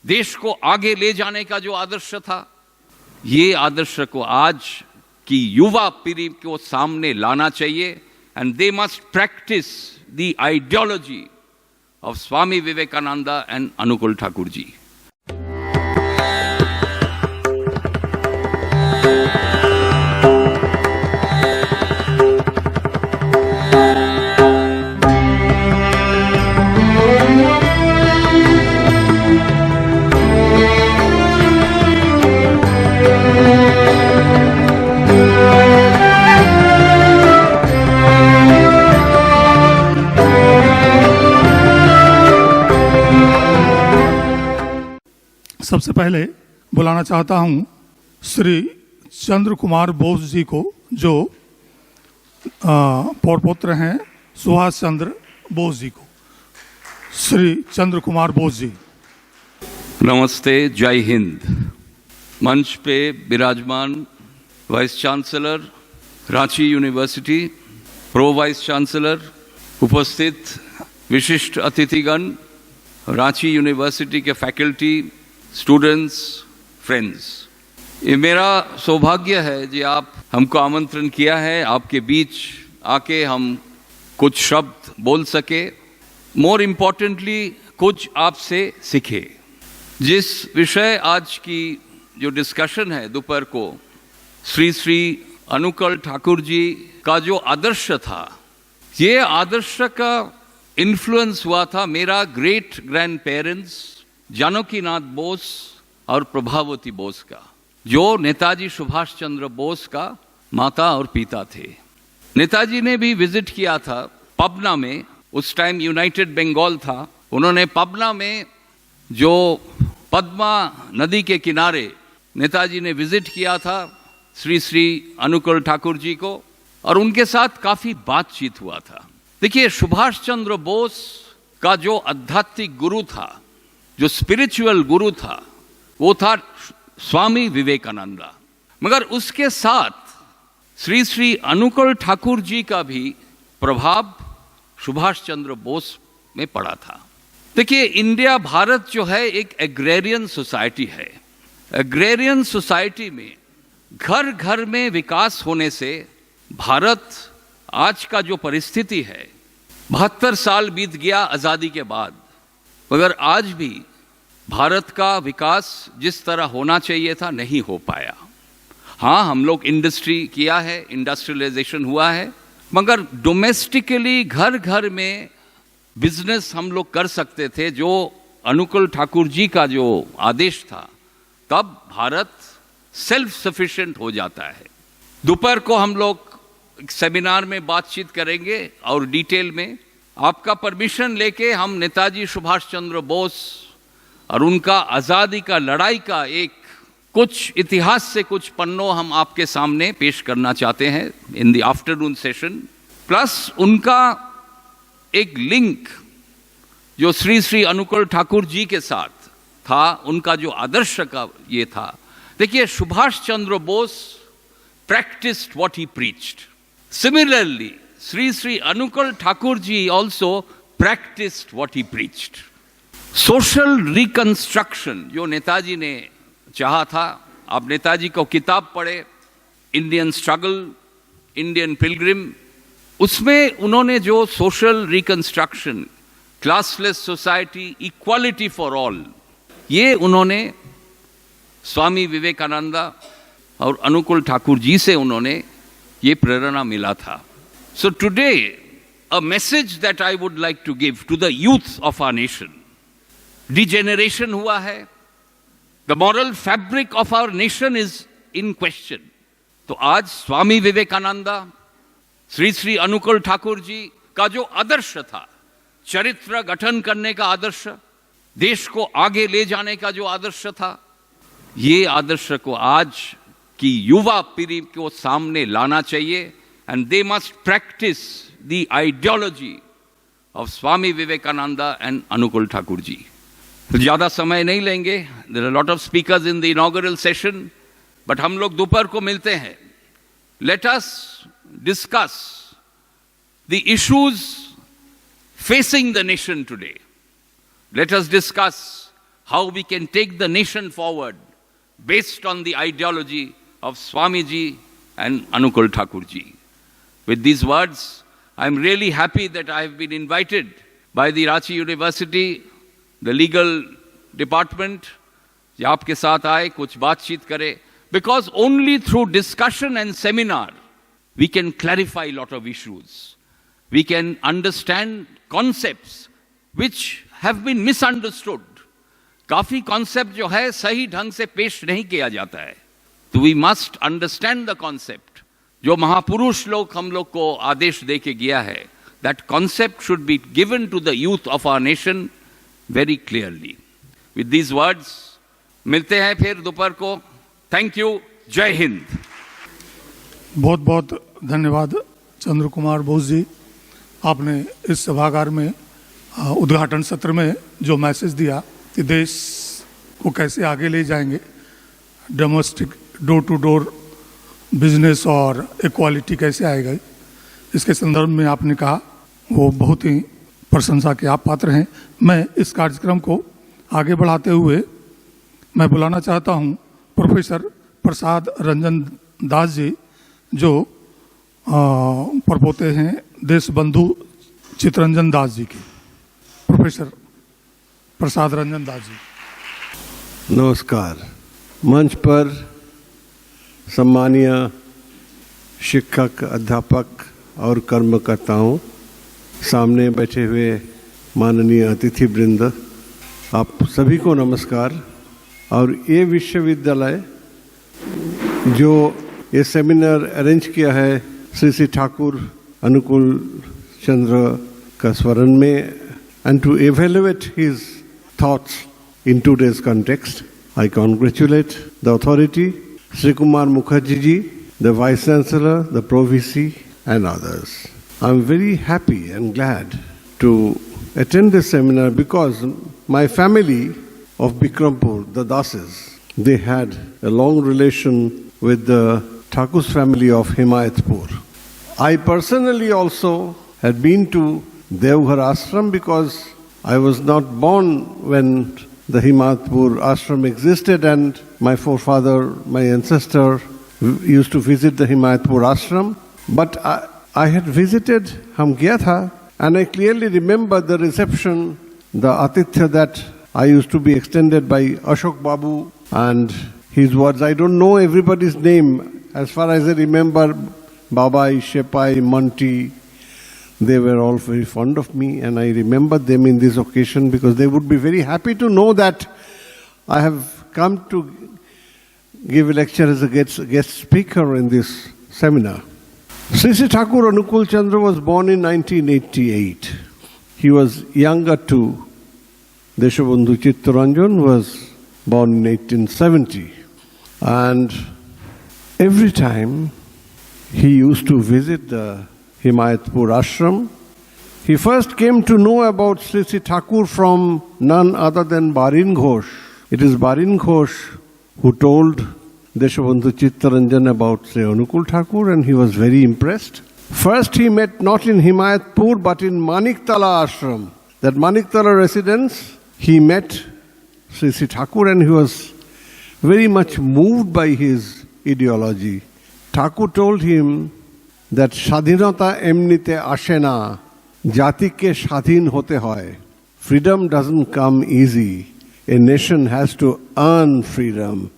देश को आगे ले जाने का जो आदर्श था, ये आदर्श को आज की युवा पीढ़ी को सामने लाना चाहिए and they must practice the ideology of Swami Vivekananda and Anukul Thakur जी। सबसे पहले बुलाना चाहता हूं श्री चंद्र कुमार बोस जी को, जो पौत्र हैं सुभाष चंद्र बोस जी को। श्री चंद्र कुमार बोस जी। नमस्ते, जय हिंद। मंच पे विराजमान vice chancellor Ranchi university, pro vice chancellor, उपस्थित विशिष्ट अतिथिगण, रांची यूनिवर्सिटी के फैकल्टी, स्टूडेंट्स, फ्रेंड्स, ये मेरा सौभाग्य है जी आप हमको आमंत्रण किया है, आपके बीच आके हम कुछ शब्द बोल सके, मोर इम्पोर्टेंटली कुछ आपसे सीखे। जिस विषय आज की जो डिस्कशन है दोपहर को, श्री श्री अनुकूल ठाकुर जी का जो आदर्श था, ये आदर्श का इन्फ्लुएंस हुआ था मेरा great grand parents Janakinath Bose और प्रभावती बोस का, जो नेताजी सुभाष चंद्र बोस का माता और पिता थे। नेताजी ने भी विजिट किया था पबना में, उस टाइम यूनाइटेड बंगाल था। उन्होंने पबना में जो पद्मा नदी के किनारे नेताजी ने विजिट किया था श्री श्री अनुकूल ठाकुर जी को, और उनके साथ काफी बातचीत हुआ था। देखिए, सुभाष चंद्र बोस का जो आध्यात्मिक गुरु था, जो स्पिरिचुअल गुरु था, वो था स्वामी विवेकानंदा, मगर उसके साथ श्री श्री अनुकूल ठाकुर जी का भी प्रभाव सुभाष चंद्र बोस में पड़ा था। देखिए, इंडिया, भारत जो है एक एग्रेरियन सोसाइटी है। एग्रेरियन सोसाइटी में घर घर में विकास होने से भारत आज का जो परिस्थिति है, 72 साल बीत गया आजादी के बाद, मगर आज भी भारत का विकास जिस तरह होना चाहिए था नहीं हो पाया। हाँ, हम लोग इंडस्ट्री किया है, इंडस्ट्रियलाइजेशन हुआ है, मगर डोमेस्टिकली घर घर में बिजनेस हम लोग कर सकते थे। जो अनुकूल ठाकुर जी का जो आदेश था, तब भारत सेल्फ सफिशिएंट हो जाता है। दोपहर को हम लोग एक सेमिनार में बातचीत करेंगे और डिटेल में, आपका परमिशन लेके हम नेताजी सुभाष चंद्र बोस और उनका आज़ादी का लड़ाई का एक कुछ इतिहास से कुछ पन्नों हम आपके सामने पेश करना चाहते हैं in the afternoon session. Plus उनका एक लिंक जो श्री श्री अनुकूल ठाकुर जी के साथ था, उनका जो आदर्श का ये था। देखिए, Subhash Chandra Bose practiced what he preached. Similarly, Sri Sri Anukul Thakur ji also practiced what he preached. Social reconstruction जो नेताजी ने चाहा था, आप नेताजी को किताब पढ़े, इंडियन स्ट्रगल, इंडियन पिलग्रिम, उसमें उन्होंने जो social reconstruction, classless society, equality for all, ये उन्होंने स्वामी विवेकानंदा और अनुकूल ठाकुर जी से उन्होंने ये प्रेरणा मिला था। So today a message that I would like to give to the youth of our nation. Degeneration हुआ है, the moral fabric of our nation is in question. तो आज स्वामी विवेकानंदा, श्री श्री अनुकूल ठाकुर जी का जो आदर्श था, चरित्र गठन करने का आदर्श, देश को आगे ले जाने का जो आदर्श था, ये आदर्श को आज की युवा पीढ़ी को सामने लाना चाहिए and they must practice the ideology of Swami Vivekananda and Anukul Thakur ji. ज्यादा समय नहीं लेंगे, there are lot of speakers in the inaugural session, but हम लोग दोपहर को मिलते हैं। Let us discuss the issues facing the nation today. Let us discuss how we can take the nation forward based on the ideology of Swamiji and Anukul Thakurji. With these words, I am really happy that I have been invited by the Ranchi University, the legal department, कि आपके साथ आए, कुछ बातचीत करें, because only through discussion and seminar we can clarify a lot of issues. We can understand concepts which have been misunderstood. काफी concept जो है सही ढंग से पेश नहीं किया जाता है. तो we must understand the concept. जो महापुरुष लोग हम लोग को आदेश दे के गया है, that concept should be given to the youth of our nation very clearly. With these words, मिलते हैं फिर दोपहर को. Thank you. जय हिंद. बहुत बहुत धन्यवाद चंद्र कुमार बोस जी. आपने इस सभागार में उद्घाटन सत्र में जो मैसेज दिया कि देश को कैसे आगे ले जाएंगे, domestic door to door business और इक्वालिटी कैसे आएगा, इसके संदर्भ में आपने कहा, वो बहुत ही प्रशंसा के आप पात्र हैं. मैं इस कार्यक्रम को आगे बढ़ाते हुए मैं बुलाना चाहता हूं प्रोफेसर प्रसाद रंजन दास जी, जो परपोते हैं देश बंधु चितरंजन दास जी की. प्रोफेसर प्रसाद रंजन दास जी. नमस्कार. मंच पर सम्मानीय शिक्षक, अध्यापक और कर्मकर्ताओं, सामने बैठे हुए माननीय अतिथि वृंद, आप सभी को नमस्कार. और ये विश्वविद्यालय जो ये सेमिनार अरेंज किया है श्री श्री ठाकुर अनुकूल चंद्र का स्मरण में, and to evaluate his thoughts in today's context, I congratulate the authority, Sri Kumar Mukherjee ji, the Vice Chancellor, the Pro-VC and others. I am very happy and glad to attend this seminar because my family of Bikrampur, the Dases, they had a long relation with the Thakur's family of Himayatpur. I personally also had been to Devghar Ashram because I was not born when the Himayatpur Ashram existed, and my forefather, my ancestor, used to visit the Himayatpur Ashram. But I had visited Hamgyatha, and I clearly remember the reception, the atithya that I used to be extended by Ashok Babu and his words. I don't know everybody's name. As far as I remember, Babai, Shepai, Monty, they were all very fond of me, and I remember them in this occasion because they would be very happy to know that I have come to give a lecture as a guest speaker in this seminar. Sri Sri Thakur Anukul Chandra was born in 1988. He was younger to Deshabandhu Chittaranjan, was born in 1870. And every time he used to visit the Himayatpur Ashram, he first came to know about Sri Sri Thakur from none other than Barin Ghosh. It is Barin Ghosh who told Deshabandhu Chittaranjan about Sri Anukul Thakur, and he was very impressed. First he met not in Himayatpur but in Maniktala Ashram. That Maniktala residence, he met Sri Sri Thakur, and he was very much moved by his ideology. Thakur told him that Shadhinata emnite ashena, jati ke shadhin hote hoy. Freedom doesn't come easy. A nation has to earn freedom.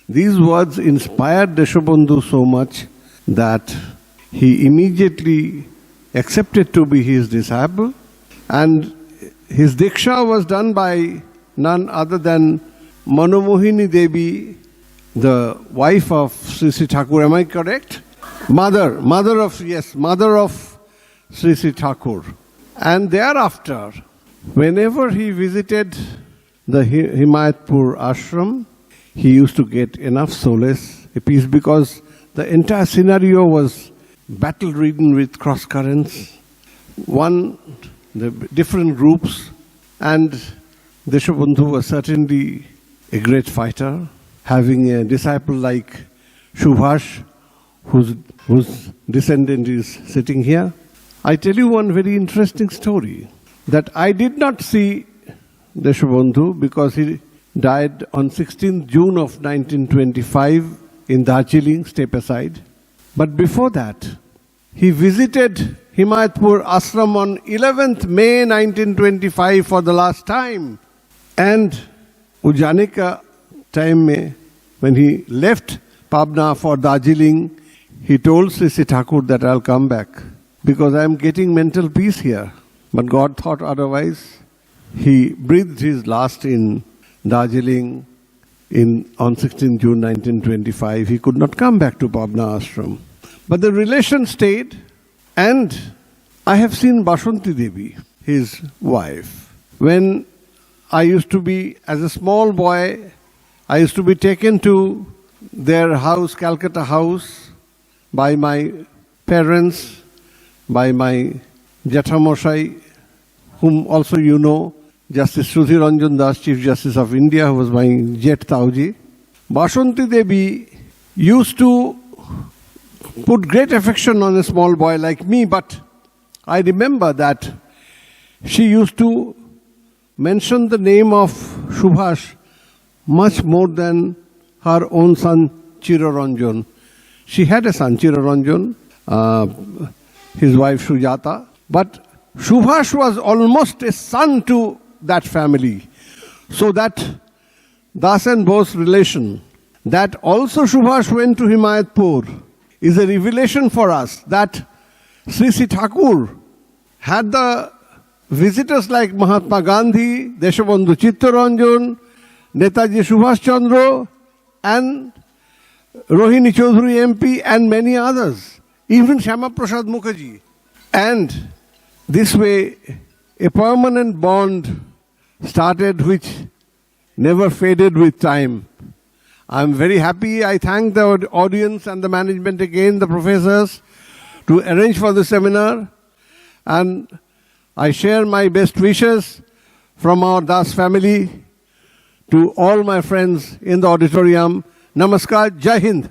These words inspired Deshabandhu so much that he immediately accepted to be his disciple, and his diksha was done by none other than Manomohini Devi, the wife of Sri Sri Thakur. Am I correct? Mother of Sri Sri Thakur. And thereafter, whenever he visited the Himayatpur Ashram, he used to get enough solace, a peace, because the entire scenario was battle-ridden with cross-currents, the different groups, and Deshabandhu was certainly a great fighter, having a disciple like Subhash, whose descendant is sitting here. I tell you one very interesting story, that I did not see Deshabandhu because he died on 16th June of 1925 in Darjeeling, Stepaside. But before that, he visited Himayatpur Ashram on 11th May 1925 for the last time. And ujane ka time mein, when he left Pabna for Darjeeling, he told Sri Sri Thakur that I'll come back because I am getting mental peace here. But God thought otherwise. He breathed his last in Darjeeling on 16 June 1925. He could not come back to Pabna Ashram. But the relation stayed, and I have seen Bashanti Devi, his wife. When I used to be, as a small boy, I used to be taken to their house, Calcutta house, by my parents, by my Jethamosai, whom also you know, Justice Sudhir Ranjan Das, Chief Justice of India, who was my Jet Tauji. Bashanti Devi used to put great affection on a small boy like me, but I remember that she used to mention the name of Subhash much more than her own son Chiraranjan. She had a son, Chiraranjan, his wife Sujata, but Subhash was almost a son to that family. So that Das and Bose relation, that also Subhash went to Himayatpur, is a revelation for us that Sri Sri Thakur had the visitors like Mahatma Gandhi, Deshabandhu Chittaranjan, Netaji Subhash Chandra, and Rohini Chaudhary MP, and many others, even Shyama Prasad Mukherjee. And this way, a permanent bond started which never faded with time. I'm very happy. I thank the audience and the management again, the professors, to arrange for the seminar. And I share my best wishes from our Das family to all my friends in the auditorium. Namaskar, Jai Hind.